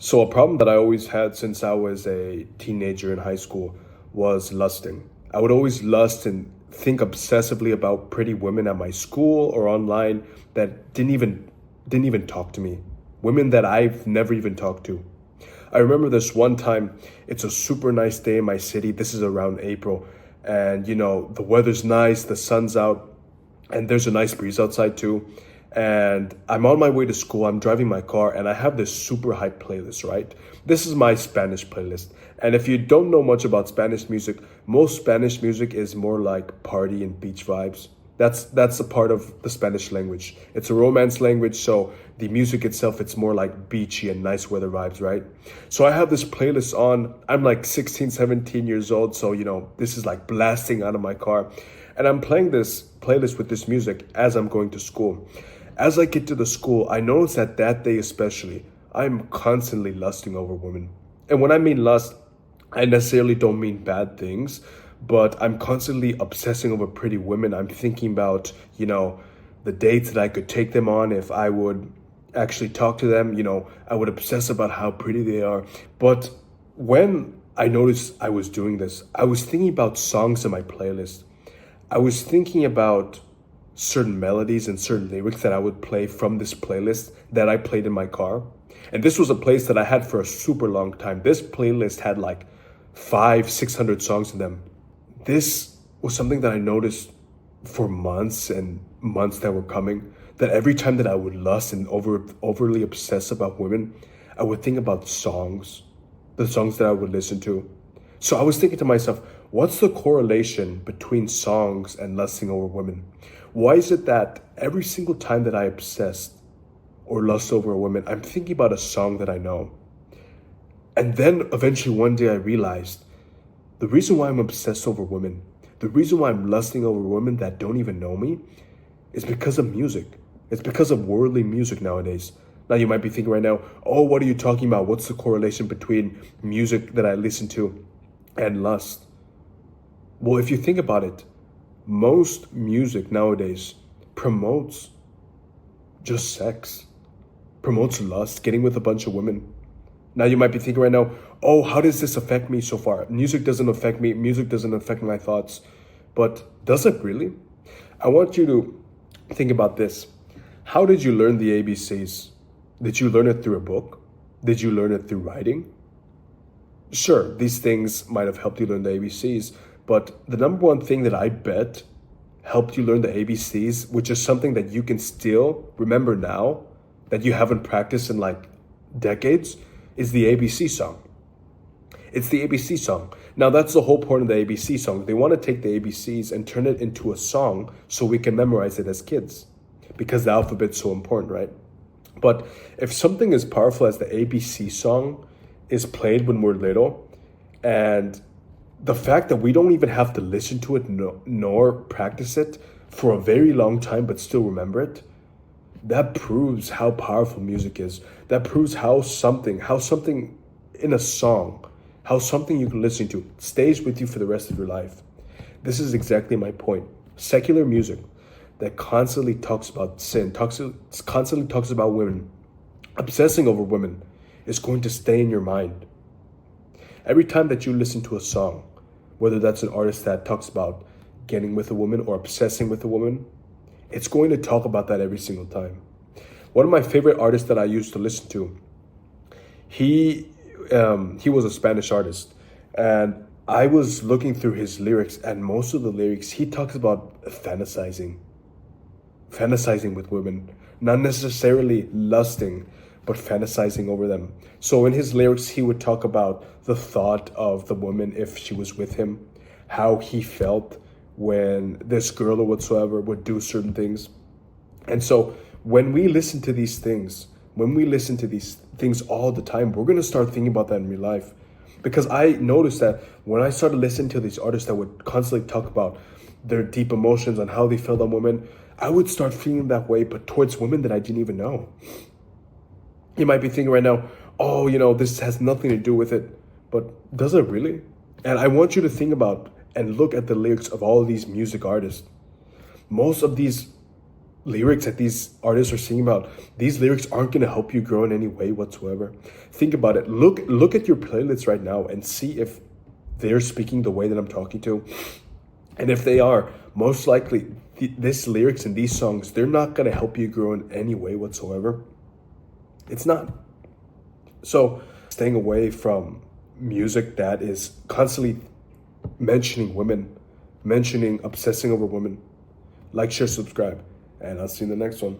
So, a problem that I always had since I was a teenager in high school was lusting. I would always lust and think obsessively about pretty women at my school or online that didn't even talk to me. Women that I've never even talked to. I remember this one time, it's a super nice day in my city. This is around April, and the weather's nice, the sun's out, and there's a nice breeze outside too. And I'm on my way to school. I'm driving my car, and I have this super hype playlist, right? This is my Spanish playlist. And if you don't know much about Spanish music, most Spanish music is more like party and beach vibes. That's a part of the Spanish language. It's a Romance language, so the music itself, it's more like beachy and nice weather vibes, right? So I have this playlist on. I'm like 16, 17 years old, so this is like blasting out of my car. And I'm playing this playlist with this music as I'm going to school. As I get to the school, I notice that day especially, I'm constantly lusting over women. And when I mean lust, I necessarily don't mean bad things, but I'm constantly obsessing over pretty women. I'm thinking about, the dates that I could take them on if I would actually talk to them. I would obsess about how pretty they are. But when I noticed I was doing this, I was thinking about songs in my playlist. I was thinking about certain melodies and certain lyrics that I would play from this playlist that I played in my car. And this was a playlist that I had for a super long time. This playlist had like 600 songs in them. This was something that I noticed for months and months that were coming, that every time that I would lust and overly obsess about women, I would think about songs, the songs that I would listen to. So I was thinking to myself, what's the correlation between songs and lusting over women? Why is it that every single time that I obsessed or lust over a woman, I'm thinking about a song that I know? And then eventually one day I realized the reason why I'm obsessed over women, the reason why I'm lusting over women that don't even know me, is because of music. It's because of worldly music nowadays. Now you might be thinking right now, oh, what are you talking about? What's the correlation between music that I listen to and lust? Well, if you think about it, most music nowadays promotes just sex, promotes lust, getting with a bunch of women. Now you might be thinking right now, oh, how does this affect me so far? Music doesn't affect me. Music doesn't affect my thoughts. But does it really? I want you to think about this. How did you learn the ABCs? Did you learn it through a book? Did you learn it through writing? Sure, these things might have helped you learn the ABCs, but the number one thing that I bet helped you learn the ABCs, which is something that you can still remember now, that you haven't practiced in like decades, is the ABC song. It's the ABC song. Now that's the whole point of the ABC song. They want to take the ABCs and turn it into a song so we can memorize it as kids, because the alphabet's so important, right? But if something as powerful as the ABC song is played when we're little, and the fact that we don't even have to listen to it nor practice it for a very long time but still remember it, that proves how powerful music is. That proves how something in a song, how something you can listen to stays with you for the rest of your life. This is exactly my point. Secular music that constantly talks about sin, constantly talks about women, obsessing over women, is going to stay in your mind. Every time that you listen to a song, whether that's an artist that talks about getting with a woman or obsessing with a woman, it's going to talk about that every single time. One of my favorite artists that I used to listen to, he was a Spanish artist, and I was looking through his lyrics, and most of the lyrics, he talks about fantasizing with women, not necessarily lusting, but fantasizing over them. So in his lyrics, he would talk about the thought of the woman if she was with him, how he felt when this girl or whatsoever would do certain things. And so when we listen to these things, all the time, we're going to start thinking about that in real life. Because I noticed that when I started listening to these artists that would constantly talk about their deep emotions and how they felt on women, I would start feeling that way, but towards women that I didn't even know. You might be thinking right now, oh, this has nothing to do with it. But does it really? And I want you to think about and look at the lyrics of all of these music artists. Most of these lyrics that these artists are singing about, these lyrics aren't going to help you grow in any way whatsoever. Think about it. Look at your playlist right now and see if they're speaking the way that I'm talking to. And if they are, most likely this lyrics and these songs, they're not going to help you grow in any way whatsoever. It's not. So staying away from music that is constantly mentioning women, obsessing over women. Like, share, subscribe, and I'll see you in the next one.